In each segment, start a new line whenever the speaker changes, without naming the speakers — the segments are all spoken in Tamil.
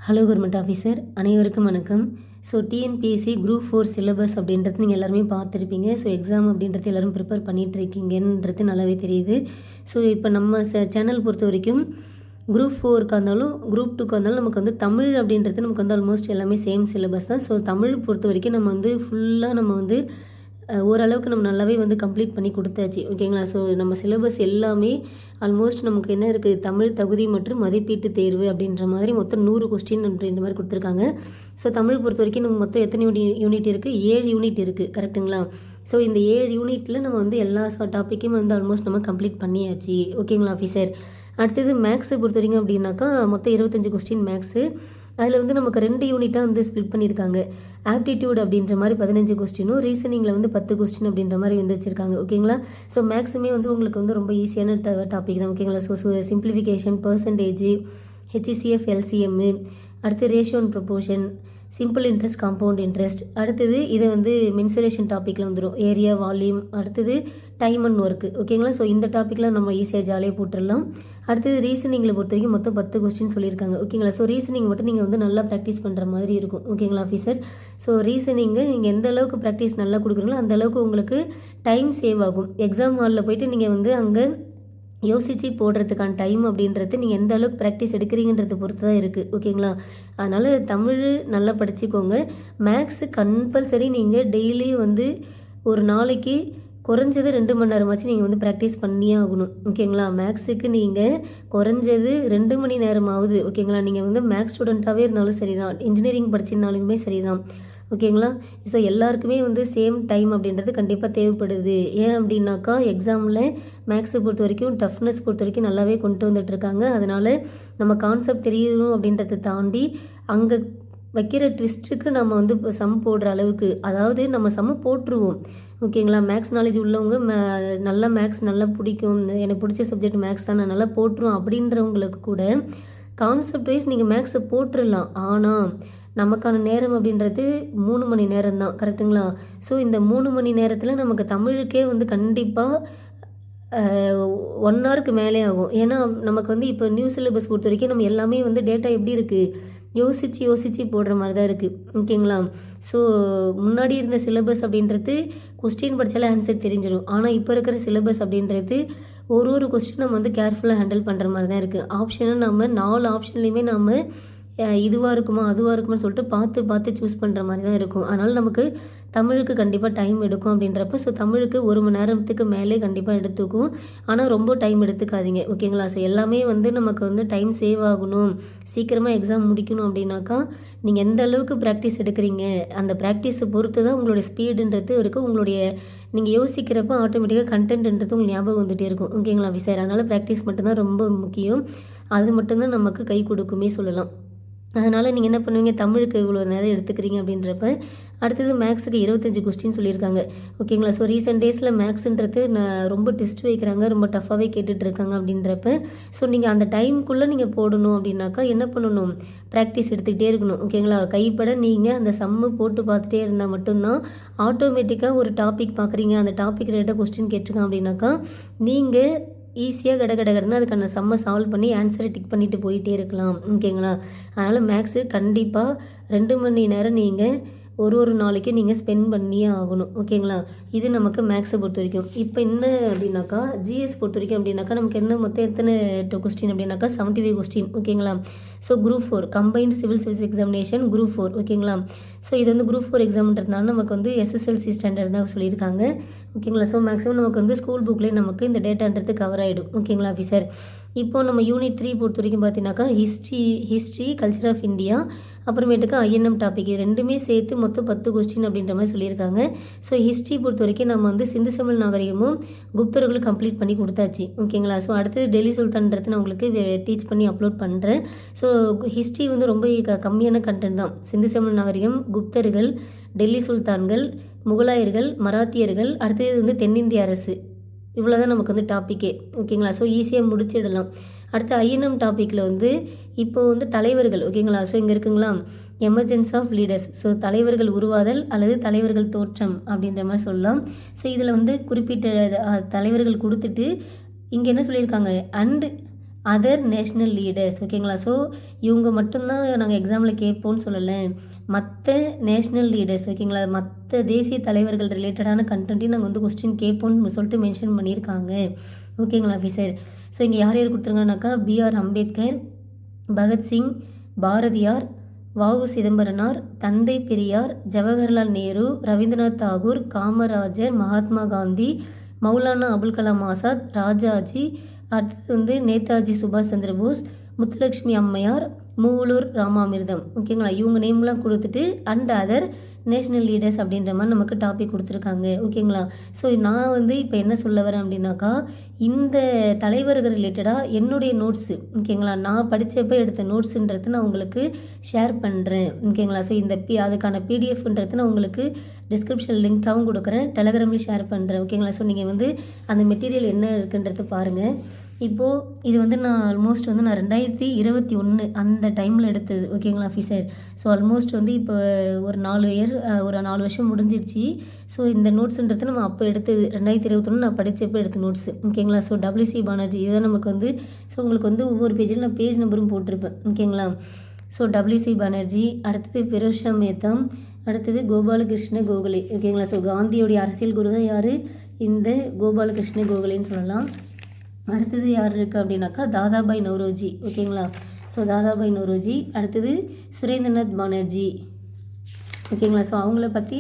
ஹலோ கவர்மெண்ட் ஆஃபீஸர், அனைவருக்கும் வணக்கம். ஸோ டிஎன்பிஎஸ்சி குரூப் 4 சிலபஸ் அப்படின்றது நீங்கள் எல்லாருமே பார்த்துருப்பீங்க. ஸோ எக்ஸாம் அப்படின்றது எல்லோரும் ப்ரிப்பேர் பண்ணிகிட்ருக்கீங்கன்றது நல்லாவே தெரியுது. ஸோ இப்போ நம்ம சேனல் பொறுத்த வரைக்கும் குரூப் 4க்கு இருந்தாலும் குரூப் 2க்கு இருந்தாலும் நமக்கு வந்து தமிழ் அப்படின்றது நமக்கு வந்து ஆல்மோஸ்ட் எல்லாமே சேம் சிலபஸ் தான். ஸோ தமிழ் பொறுத்த வரைக்கும் நம்ம வந்து ஃபுல்லாக நம்ம வந்து ஓரளவுக்கு நம்ம நல்லாவே வந்து கம்ப்ளீட் பண்ணி கொடுத்தாச்சு, ஓகேங்களா. ஸோ நம்ம சிலபஸ் எல்லாமே ஆல்மோஸ்ட் நமக்கு என்ன இருக்குது, தமிழ் தகுதி மற்றும் மதிப்பீட்டு தேர்வு அப்படின்ற மாதிரி மொத்தம் 100 கொஸ்டின் அப்படின்ற மாதிரி கொடுத்துருக்காங்க. ஸோ தமிழ் பொறுத்த வரைக்கும் நம்ம மொத்தம் எத்தனை யூனிட் இருக்குது, 7 யூனிட் இருக்குது, கரெக்டுங்களா. ஸோ இந்த 7 யூனிட்டில் நம்ம வந்து எல்லா டாப்பிக்கும் வந்து ஆல்மோஸ்ட் நம்ம கம்ப்ளீட் பண்ணியாச்சு, ஓகேங்களா ஆஃபீஸர். அடுத்தது மேக்ஸை பொறுத்த வரைக்கும் அப்படின்னாக்கா மொத்தம் 25 கொஸ்டின் மேக்ஸு. அதில் வந்து நமக்கு 2 யூனிட்டாக வந்து ஸ்ப்ளிட் பண்ணியிருக்காங்க. ஆப்டிடியூட் அப்படின்ற மாதிரி 15 கொஸ்டினும், ரீசனிங்கில் வந்து 10 கொஸ்டின் அப்படின்ற மாதிரி வந்து வச்சுருக்காங்க, ஓகேங்களா. ஸோ மேக்ஸுமே வந்து உங்களுக்கு வந்து ரொம்ப ஈஸியான டாபிக் தான், ஓகேங்களா. So simplification, percentage, HCF, LCM, அடுத்து ratio and proportion, simple interest, compound interest. அடுத்தது இதை வந்து மென்சுரேஷன் டாப்பிக்கில் வந்துடும், ஏரியா, வால்யூம். அடுத்தது டைம் அண்ட் ஒர்க்கு, ஓகேங்களா. ஸோ இந்த டாப்பிக்கில் நம்ம ஈஸியாக ஜாலியாக போட்டுடலாம். அடுத்தது ரீசனிங்கில் பொறுத்த வரைக்கும் மொத்தம் 10 கொஸ்டின் சொல்லியிருக்காங்க, ஓகேங்களா. ஸோ ரீசனிங் மட்டும் நீங்கள் வந்து நல்லா ப்ராக்டிஸ் பண்ணுற மாதிரி இருக்கும், ஓகேங்களா ஆஃபீஸர். ஸோ ரீசனிங்கு நீங்கள் எந்த அளவுக்கு ப்ராக்டிஸ் நல்லா கொடுக்குறீங்களோ அந்த அளவுக்கு உங்களுக்கு டைம் சேவ் ஆகும். எக்ஸாம் ஹாலில் போய்ட்டு நீங்கள் வந்து அங்கே யோசித்து போடுறதுக்கான டைம் அப்படின்றது நீங்கள் எந்த அளவுக்கு ப்ராக்டிஸ் எடுக்கிறீங்கன்றது பொறுத்து தான் இருக்குது, ஓகேங்களா. அதனால் தமிழ் நல்லா படிச்சுக்கோங்க. மேக்ஸு கம்பல்சரி நீங்கள் டெய்லி வந்து ஒரு நாளைக்கு குறைஞ்சது 2 மணி நேரமாச்சு நீங்கள் வந்து ப்ராக்டிஸ் பண்ணியே ஆகணும், ஓகேங்களா. மேக்ஸுக்கு நீங்கள் குறைஞ்சது 2 மணி நேரமாவது, ஓகேங்களா. நீங்கள் வந்து மேக்ஸ் ஸ்டூடெண்ட்டாகவே இருந்தாலும் சரி தான், இன்ஜினியரிங் படிச்சிருந்தாலுமே சரி தான், ஓகேங்களா. ஸோ எல்லாருக்குமே வந்து சேம் டைம் அப்படின்றது கண்டிப்பாக தேவைப்படுது. ஏன் அப்படின்னாக்கா எக்ஸாமில் மேக்ஸை பொறுத்த வரைக்கும் டஃப்னஸ் பொறுத்த வரைக்கும் நல்லாவே கொண்டு வந்துட்டுருக்காங்க. அதனால் நம்ம கான்செப்ட் தெரியணும் அப்படின்றத தாண்டி அங்கே வைக்கிற ட்விஸ்ட்டுக்கு நம்ம வந்து சம் போடுற அளவுக்கு, அதாவது நம்ம சம்ம போட்டுருவோம், ஓகேங்களா. மேக்ஸ் நாலேஜ் உள்ளவங்க நல்லா மேக்ஸ் நல்லா பிடிக்கும், எனக்கு பிடிச்ச சப்ஜெக்ட் மேக்ஸ் தான், நான் நல்லா போட்டுருவோம் அப்படின்றவங்களுக்கு கூட கான்செப்ட் வைஸ் நீங்கள் மேக்ஸை போட்டுடலாம். ஆனால் நமக்கான நேரம் அப்படின்றது 3 மணி நேரம் தான், கரெக்டுங்களா. ஸோ இந்த 3 மணி நேரத்தில் நமக்கு தமிழுக்கே வந்து கண்டிப்பாக 1 ஹவருக்கு மேலே ஆகும். ஏன்னா நமக்கு வந்து இப்போ நியூ சிலபஸ் பொறுத்த வரைக்கும் நம்ம எல்லாமே வந்து டேட்டா எப்படி இருக்குது, யோசித்து போடுற மாதிரி தான் இருக்குது, ஓகேங்களா. ஸோ முன்னாடி இருந்த சிலபஸ் அப்படின்றது கொஸ்டின் படித்தாலே ஆன்சர் தெரிஞ்சிடும். ஆனால் இப்போ இருக்கிற சிலபஸ் அப்படின்றது ஒரு கொஸ்டின் நம்ம வந்து கேர்ஃபுல்லாக ஹேண்டில் பண்ணுற மாதிரி தான் இருக்குது. ஆப்ஷனும் நம்ம 4 ஆப்ஷன்லேயுமே நம்ம இதுவாக இருக்குமா அதுவாக இருக்குமான்னு சொல்லிட்டு பார்த்து சூஸ் பண்ணுற மாதிரி தான் இருக்கும். அதனால் நமக்கு தமிழுக்கு கண்டிப்பாக டைம் எடுக்கும் அப்படின்றப்ப, ஸோ தமிழுக்கு 1 மணி நேரத்துக்கு மேலே கண்டிப்பாக எடுத்துக்கும். ஆனால் ரொம்ப டைம் எடுத்துக்காதீங்க, ஓகேங்களா. ஸோ எல்லாமே வந்து நமக்கு வந்து டைம் சேவ் ஆகணும், சீக்கிரமாக எக்ஸாம் முடிக்கணும் அப்படின்னாக்கா நீங்கள் எந்த அளவுக்கு ப்ராக்டிஸ் எடுக்கிறீங்க அந்த ப்ராக்டிஸை பொறுத்து தான் உங்களுடைய ஸ்பீடுன்றது இருக்குது. உங்களுடைய நீங்கள் யோசிக்கிறப்ப ஆட்டோமேட்டிக்காக கண்டென்ட்ன்றது உங்களுக்கு ஞாபகம் வந்துகிட்டே இருக்கும், ஓகேங்களா ஆஃபீஸர். அதனால் ப்ராக்டிஸ் மட்டும்தான் ரொம்ப முக்கியம். அது மட்டும்தான் நமக்கு கை கொடுக்குமே சொல்லலாம். அதனால் நீங்கள் என்ன பண்ணுவீங்க, தமிழுக்கு இவ்வளோ நேரம் எடுத்துக்கிறீங்க அப்படின்றப்ப அடுத்தது மேக்ஸுக்கு 25 கொஸ்டின் சொல்லியிருக்காங்க, ஓகேங்களா. ஸோ ரீசெண்ட் டேஸில் மேக்ஸுன்றது ரொம்ப டெஸ்ட் வைக்கிறாங்க, ரொம்ப டஃப்பாகவே கேட்டுட்ருக்காங்க அப்படின்றப்ப ஸோ நீங்கள் அந்த டைமுக்குள்ளே நீங்கள் போடணும் அப்படின்னாக்கா என்ன பண்ணணும், ப்ராக்டிஸ் எடுத்துக்கிட்டே இருக்கணும், ஓகேங்களா. கைப்பட நீங்கள் அந்த சம்மு போட்டு பார்த்துட்டே இருந்தால் மட்டும்தான் ஆட்டோமேட்டிக்காக ஒரு டாபிக் பார்க்குறீங்க, அந்த டாபிக் ரிலேட்டாக கொஸ்டின் கேட்டிருக்காங்க அப்படின்னாக்கா நீங்கள் ஈஸியாக கடன்னு அதுக்கான சம்மை சால்வ் பண்ணி ஆன்சரை டிக் பண்ணிவிட்டு போயிட்டே இருக்கலாம், ஓகேங்களா. அதனால் மேக்ஸு கண்டிப்பாக 2 மணி நேரம் நீங்கள் ஒரு நாளைக்கும் நீங்கள் ஸ்பெண்ட் பண்ணியே ஆகணும், ஓகேங்களா. இது நமக்கு மேக்ஸை பொறுத்த வரைக்கும். இப்போ என்ன அப்படின்னாக்கா ஜிஎஸ் பொறுத்த வரைக்கும் அப்படின்னாக்கா நமக்கு என்ன மொத்தம் எத்தனை கொஸ்டின் அப்படின்னாக்கா 75 கொஸ்டின், ஓகேங்களா. So group 4 combined civil service examination group 4, ஓகேங்களா. ஸோ இது வந்து குரூப் 4 எக்ஸாம்ன்றதுனால நமக்கு வந்து எஸ்எஸ்எல்சி ஸ்டாண்டர்ட் தான் சொல்லியிருக்காங்க, ஓகேங்களா. ஸோ மேக்ஸிமம் நமக்கு வந்து ஸ்கூல் புக்லேயே நமக்கு இந்த டேட்டான்றது கவர் ஆகிடும், ஓகேங்களா ஆஃபீஸர். இப்போ நம்ம யூனிட் 3 பொறுத்த வரைக்கும் பார்த்தீங்கன்னாக்கா ஹிஸ்ட்ரி, கல்ச்சர் ஆஃப் இந்தியா, அப்புறமேட்டுக்கு ஐஎன்எம் டாபிக், இது ரெண்டுமே சேர்த்து மொத்தம் 10 கொஸ்டின் அப்படின்ற மாதிரி சொல்லியிருக்காங்க. ஸோ ஹிஸ்ட்ரி பொறுத்த வரைக்கும் நம்ம வந்து சிந்து சமவெளி நாகரிகமும் குப்தர்களும் கம்ப்ளீட் பண்ணி கொடுத்தாச்சு, ஓகேங்களா. ஸோ அடுத்தது டெல்லி சுல்தான்றது நான் உங்களுக்கு டீச் பண்ணி அப்லோட் பண்ணுறேன். ஸோ ஹிஸ்ட்ரி வந்து ரொம்ப கம்மியான கண்டென்ட் தான். சிந்து சமவெளி நாகரிகம், குப்தர்கள், டெல்லி சுல்தான்கள், முகலாயர்கள், மராத்தியர்கள், அடுத்தது வந்து தென்னிந்திய அரசு, இவ்வளோ தான் நமக்கு வந்து டாப்பிக்கே, ஓகேங்களா. ஸோ ஈஸியாக முடிச்சிடலாம். அடுத்து ஐஎன்எம் டாப்பிக்கில் வந்து இப்போ வந்து தலைவர்கள், ஓகேங்களா. ஸோ இங்கே இருக்குங்களா எமர்ஜென்ஸ் ஆஃப் லீடர்ஸ், ஸோ தலைவர்கள் உருவாதல் அல்லது தலைவர்கள் தோற்றம் அப்படின்ற மாதிரி சொல்லலாம். ஸோ இதில் வந்து குறிப்பிட்ட தலைவர்கள் கொடுத்துட்டு இங்கே என்ன சொல்லியிருக்காங்க, அண்ட் அதர் நேஷ்னல் லீடர்ஸ் ஓகேங்களா. ஸோ இவங்க மட்டும்தான் நாங்கள் எக்ஸாமில் கேட்போம்னு சொல்லலை, மற்ற நேஷ்னல் லீடர்ஸ் ஓகேங்களா, மற்ற தேசிய தலைவர்கள் ரிலேட்டடான கண்டென்ட்டையும் நாங்கள் வந்து கொஸ்டின் கேட்போம்னு சொல்லிட்டு மென்ஷன் பண்ணியிருக்காங்க ஓகேங்களா ஆஃபீஸர். ஸோ இங்கே யார் யார் கொடுத்துருங்கனாக்கா B.R. அம்பேத்கர், பகத்சிங், பாரதியார், வாவு சிதம்பரனார், தந்தை பெரியார், ஜவஹர்லால் நேரு, ரவீந்திரநாத் தாகூர், காமராஜர், மகாத்மா காந்தி, மௌலானா அபுல் கலாம் ஆசாத், ராஜாஜி, அடுத்தது வந்து நேதாஜி சுபாஷ் சந்திர போஸ், முத்துலட்சுமி அம்மையார், மூவலூர் ராமாமிர்தம் ஓகேங்களா. இவங்க நேம்லாம் கொடுத்துட்டு அண்ட் அதர் நேஷ்னல் லீடர்ஸ் அப்படின்ற மாதிரி நமக்கு டாபிக் கொடுத்துருக்காங்க ஓகேங்களா. ஸோ நான் வந்து இப்போ என்ன சொல்ல வரேன் அப்படின்னாக்கா, இந்த தலைவர்கள் ரிலேட்டடாக என்னுடைய நோட்ஸு ஓகேங்களா, நான் படித்தப்போ எடுத்த நோட்ஸுன்றது நான் உங்களுக்கு ஷேர் பண்ணுறேன் ஓகேங்களா. ஸோ இந்த அதுக்கான பிடிஎஃப்ன்றது நான் உங்களுக்கு டிஸ்கிரிப்ஷன் லிங்க்காகவும் கொடுக்குறேன், டெலகிராம்லேயும் ஷேர் பண்ணுறேன் ஓகேங்களா. ஸோ நீங்கள் வந்து அந்த மெட்டீரியல் என்ன இருக்குன்றது பாருங்கள். இப்போது இது வந்து நான் ஆல்மோஸ்ட் வந்து நான் 2021 அந்த டைமில் எடுத்தது ஓகேங்களா ஆஃபீஸர். ஸோ ஆல்மோஸ்ட் வந்து இப்போ ஒரு 4 வருஷம் முடிஞ்சிடுச்சு. ஸோ இந்த நோட்ஸுன்றது நம்ம அப்போ எடுத்தது 2021 நான் படித்தப்போ எடுத்த நோட்ஸு ஓகேங்களா. ஸோ WC பானர்ஜி இதுதான் நமக்கு வந்து, ஸோ உங்களுக்கு வந்து ஒவ்வொரு பேஜில் நான் பேஜ் நம்பரும் போட்டிருப்பேன் ஓகேங்களா. ஸோ WC பானர்ஜி, அடுத்தது பெரோஷா மேத்தா, அடுத்தது கோபாலகிருஷ்ண கோகலே ஓகேங்களா. ஸோ காந்தியோடைய அரசியல் குரு தான் யார், இந்த கோபாலகிருஷ்ண கோகலேன்னு சொல்லலாம். அடுத்தது யார் இருக்குது அப்படின்னாக்கா தாதாபாய் நவ்ரோஜி ஓகேங்களா. ஸோ தாதாபாய் நவ்ரோஜி, அடுத்தது சுரேந்திரநாத் பானர்ஜி ஓகேங்களா. ஸோ அவங்கள பற்றி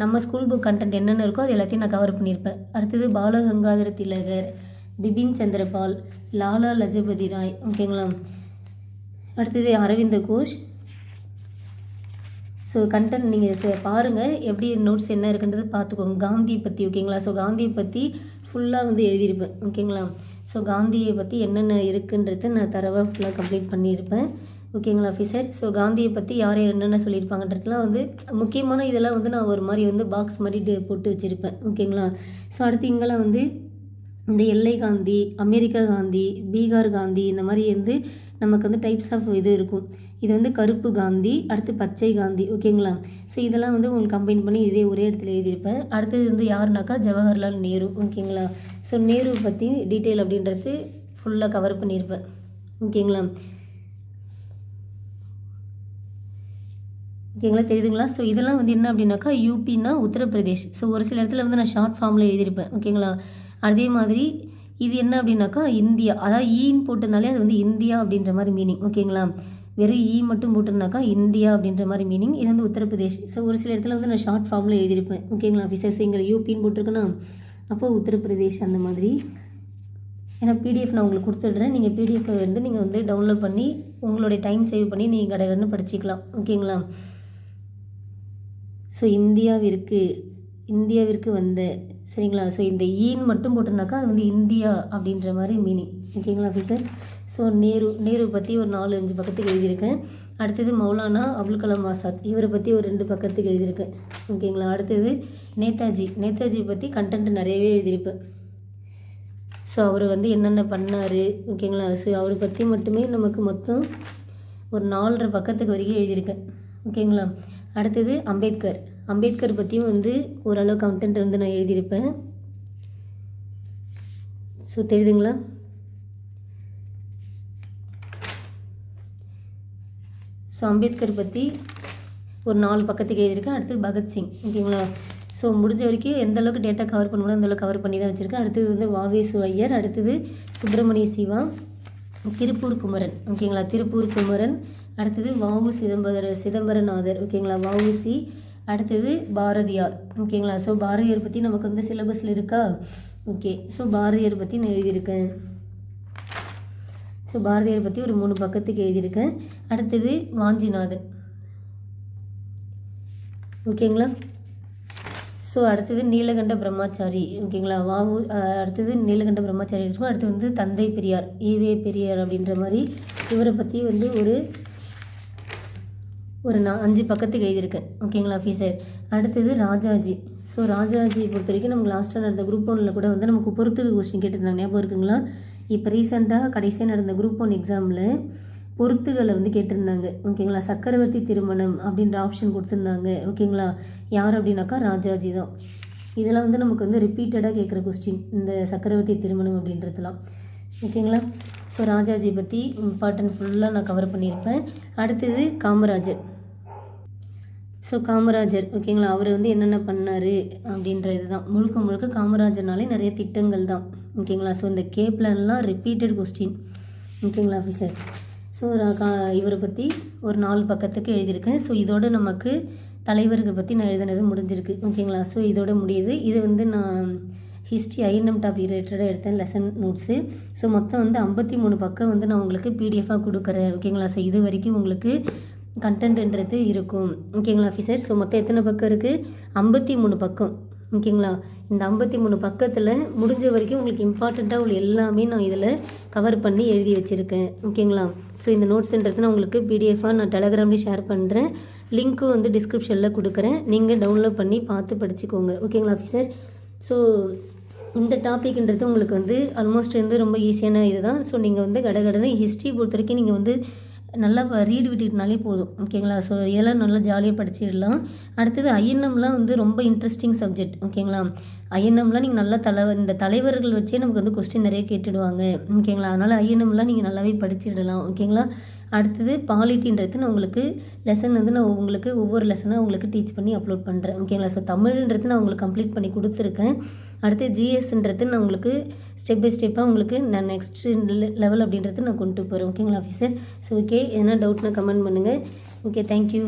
நம்ம ஸ்கூல் புக் கண்டென்ட் என்னென்ன இருக்கோ அது எல்லாத்தையும் நான் கவர் பண்ணியிருப்பேன். அடுத்தது பாலகங்காதர திலகர், பிபின் சந்திரபால், லாலா லஜபதி ராய் ஓகேங்களா. அடுத்தது அரவிந்த கோஷ். ஸோ கண்டென்ட் நீங்கள் பாருங்கள், எப்படி நோட்ஸ் என்ன இருக்குன்றது பார்த்துக்கோங்க. காந்தி பற்றி ஓகேங்களா. ஸோ காந்தியை பற்றி ஃபுல்லாக வந்து எழுதியிருப்பேன் ஓகேங்களா. ஸோ காந்தியை பற்றி என்னென்ன இருக்குன்றது நான் தரவாக ஃபுல்லாக கம்ப்ளீட் பண்ணியிருப்பேன் ஓகேங்களா ஆஃபீஸர். ஸோ காந்தியை பற்றி யார் என்னென்ன சொல்லியிருப்பாங்கன்றதுலாம் வந்து முக்கியமான இதெல்லாம் வந்து நான் ஒரு மாதிரி வந்து பாக்ஸ் மாதிரி போட்டு வச்சுருப்பேன் ஓகேங்களா. ஸோ அடுத்து இங்கெல்லாம் வந்து இந்த எல்லை காந்தி, அமெரிக்கா காந்தி, பீகார் காந்தி, இந்த மாதிரி வந்து நமக்கு வந்து டைப்ஸ் ஆஃப் இது இருக்கும். இது வந்து கருப்பு காந்தி, அடுத்து பச்சை காந்தி ஓகேங்களா. ஸோ இதெல்லாம் வந்து உங்களுக்கு கம்பைன் பண்ணி இதே ஒரே இடத்துல எழுதியிருப்பேன். அடுத்தது வந்து யாருனாக்கா ஜவஹர்லால் நேரு ஓகேங்களா. ஸோ நேரு பற்றி டீட்டெயில் அப்படின்றது ஃபுல்லாக கவர் பண்ணியிருப்பேன் ஓகேங்களா. ஓகேங்களா தெரியுதுங்களா. ஸோ இதெல்லாம் வந்து என்ன அப்படின்னாக்கா யூபின்னா உத்தரப்பிரதேஷ். ஸோ ஒரு சில இடத்துல வந்து நான் ஷார்ட் ஃபார்மில் எழுதியிருப்பேன் ஓகேங்களா. அதே மாதிரி இது என்ன அப்படின்னாக்கா இந்தியா, அதாவது ஈன்னு போட்டிருந்தாலே அது வந்து இந்தியா அப்படின்ற மாதிரி மீனிங் ஓகேங்களா. வெறும் ஈ மட்டும் போட்டிருந்தாக்கா இந்தியா அப்படின்ற மாதிரி மீனிங். இது வந்து உத்தரப்பிரதேஷ். ஸோ ஒரு சில இடத்துல வந்து நான் ஷார்ட் ஃபார்மில் எழுதியிருப்பேன் ஓகேங்களா ஆஃபீஸர். ஸோ இங்கே யூபின்னு போட்டிருக்கேன்னா அப்போ உத்தரப்பிரதேஷ் அந்த மாதிரி. ஏன்னா பிடிஎஃப் நான் உங்களுக்கு கொடுத்துட்றேன், நீங்கள் பிடிஎஃப் வந்து நீங்கள் வந்து டவுன்லோட் பண்ணி உங்களுடைய டைம் சேவ் பண்ணி நீங்கள் கடகடன்னு படிச்சிக்கலாம் ஓகேங்களா. ஸோ இந்தியாவிற்கு வந்த சரிங்களா. ஸோ இந்த ஈன்னு மட்டும் போட்டிருந்தாக்கா அது வந்து இந்தியா அப்படின்ற மாதிரி மீனிங் ஓகேங்களா ஆஃபீஸர். ஸோ நேரு பற்றி ஒரு 4-5 பக்கத்துக்கு எழுதியிருக்கேன். அடுத்தது மௌலானா அபுல் கலாம் ஆசாத், இவரை பற்றி ஒரு 2 பக்கத்துக்கு எழுதியிருக்கேன் ஓகேங்களா. அடுத்தது நேதாஜி பற்றி கண்டென்ட் நிறையவே எழுதியிருப்பேன். ஸோ அவர் வந்து என்னென்ன பண்ணார் ஓகேங்களா. ஸோ அவரை பற்றி மட்டுமே நமக்கு மொத்தம் ஒரு 4.5 பக்கத்துக்கு வரைக்கும் எழுதியிருக்கேன் ஓகேங்களா. அடுத்தது அம்பேத்கர் பற்றியும் வந்து ஓரளவு கண்டென்ட் வந்து நான் எழுதியிருப்பேன். ஸோ தெரியுதுங்களா. ஸோ அம்பேத்கர் பற்றி ஒரு 4 பக்கத்துக்கு எழுதியிருக்கேன். அடுத்து பகத்சிங் ஓகேங்களா. ஸோ முடிஞ்ச வரைக்கும் எந்த அளவுக்கு டேட்டா கவர் பண்ண முடியும் அந்தளவுக்கு கவர் பண்ணி தான் வச்சுருக்கேன். அடுத்தது வந்து வாவேசு ஐயர், அடுத்தது சுப்பிரமணிய சிவா, திருப்பூர் குமரன் ஓகேங்களா. அடுத்தது வாவு சிதம்பரநாதர் ஓகேங்களா, வஉசி. அடுத்தது பாரதியார் ஓகேங்களா. ஸோ பாரதியார் பற்றி நமக்கு வந்து சிலபஸில் இருக்கா ஓகே. ஸோ பாரதியார் பற்றி நான் எழுதியிருக்கேன். ஸோ பாரதியார் பற்றி ஒரு 3 பக்கத்துக்கு எழுதியிருக்கேன். அடுத்தது வாஞ்சிநாதன் ஓகேங்களா. ஸோ அடுத்தது நீலகண்ட பிரம்மாச்சாரி ஓகேங்களா. அடுத்தது நீலகண்ட பிரம்மாச்சாரி இருக்கும். அடுத்து வந்து தந்தை பெரியார், ஈவே பெரியார் அப்படின்ற மாதிரி இவரை பற்றி வந்து ஒரு 5 பக்கத்துக்கு எழுதியிருக்கேன் ஓகேங்களா ஆஃபீஸர். அடுத்தது ராஜாஜி. ஸோ ராஜாஜி பொறுத்த வரைக்கும் நமக்கு லாஸ்ட்டாக நடந்த குரூப் 1 கூட வந்து நமக்கு பொறுத்துக்கு கொஸ்டின் கேட்டிருந்தாங்க, ஞாபகம் இருக்குங்களா. இப்போ ரீசெண்டாக கடைசியாக நடந்த குரூப் 1 எக்ஸாமில் பொறுத்துகளை வந்து கேட்டிருந்தாங்க ஓகேங்களா. சக்கரவர்த்தி திருமணம் அப்படின்ற ஆப்ஷன் கொடுத்துருந்தாங்க ஓகேங்களா. யார் அப்படின்னாக்கா ராஜாஜி தான். இதெல்லாம் வந்து நமக்கு வந்து ரிப்பீட்டடாக கேட்குற கொஸ்டின், இந்த சக்கரவர்த்தி திருமணம் அப்படின்றதுலாம் ஓகேங்களா. ஸோ ராஜாஜி பற்றி இம்பார்ட்டன்ட் ஃபுல்லாக நான் கவர் பண்ணியிருப்பேன். அடுத்தது காமராஜர். ஸோ காமராஜர் ஓகேங்களா, அவர் வந்து என்னென்ன பண்ணார் அப்படின்றது தான் முழுக்க முழுக்க. காமராஜர்னாலே நிறைய திட்டங்கள் தான் ஓகேங்களா. ஸோ இந்த பிளான்லாம் ரிப்பீட்டட் கொஸ்டின் ஓகேங்களா ஆஃபீஸர். ஸோ இவரை பற்றி ஒரு 4 பக்கத்துக்கு எழுதியிருக்கேன். ஸோ இதோட நமக்கு தலைவர்கள் பற்றி நான் எழுதினது முடிஞ்சிருக்கு ஓகேங்களா. ஸோ இதோட முடியுது. இது வந்து நான் ஹிஸ்ட்ரி ஐஎன்எம் டாபிக் ரிலேட்டடாக எடுத்தேன் லெசன் நோட்ஸு. ஸோ மொத்தம் வந்து 53 பக்கம் வந்து நான் உங்களுக்கு பிடிஎஃபாக கொடுக்குறேன் ஓகேங்களா. ஸோ இது வரைக்கும் உங்களுக்கு கண்டென்ட்ன்றது இருக்கும் ஓகேங்களா ஆஃபீஸர். ஸோ மொத்தம் எத்தனை பக்கம் இருக்குது? 53 பக்கம் ஓகேங்களா. இந்த 53 பக்கத்தில் முடிஞ்ச வரைக்கும் உங்களுக்கு இம்பார்ட்டண்ட்டாக உள்ள எல்லாமே நான் இதில் கவர் பண்ணி எழுதி வச்சுருக்கேன் ஓகேங்களா. ஸோ இந்த நோட்ஸ்ன்றது நான் உங்களுக்கு பிடிஎஃபாக நான் டெலகிராம்லேயும் ஷேர் பண்ணுறேன். லிங்க்கும் வந்து டிஸ்கிரிப்ஷனில் கொடுக்குறேன். நீங்கள் டவுன்லோட் பண்ணி பார்த்து படிச்சுக்கோங்க ஓகேங்களா ஆஃபீஸர். ஸோ இந்த டாப்பிக்ன்றது உங்களுக்கு வந்து ஆல்மோஸ்ட் வந்து ரொம்ப ஈஸியான இது தான். ஸோ நீங்கள் வந்து கடகடனை ஹிஸ்ட்ரி பொறுத்த வரைக்கும் நீங்கள் வந்து நல்லா ரீட் விட்டுக்கிட்டனாலே போதும் ஓகேங்களா. ஸோ இதெல்லாம் நல்லா ஜாலியாக படிச்சிடலாம். அடுத்தது ஐஎன்எம்லாம் வந்து ரொம்ப இன்ட்ரெஸ்டிங் சப்ஜெக்ட் ஓகேங்களா. ஐஎன்எம்லாம் நீங்கள் நல்லா இந்த தலைவர்கள் வச்சே நமக்கு வந்து கொஸ்டின் நிறைய கேட்டுடுவாங்க ஓகேங்களா. அதனால் ஐஎன்எம்லாம் நீங்கள் நல்லாவே படிச்சிடலாம் ஓகேங்களா. அடுத்தது பாலிட்டின்றது நான் உங்களுக்கு லெசன் வந்து நான் உங்களுக்கு ஒவ்வொரு லெசனாக உங்களுக்கு டீச் பண்ணி அப்லோட் பண்ணுறேன் ஓகேங்களா. ஸோ தமிழ்ன்றது நான் உங்களுக்கு கம்ப்ளீட் பண்ணி கொடுத்துருக்கேன். அடுத்து ஜிஎஸ்ன்றது நான் உங்களுக்கு ஸ்டெப் பை ஸ்டெப்பாக உங்களுக்கு நான் நெக்ஸ்ட் லெவல் அப்படின்றது நான் கொண்டு போகிறேன் ஓகேங்களா ஆஃபீஸர். ஸோ ஓகே, எதனா டவுட்னா கமெண்ட் பண்ணுங்கள். Okay, thank you.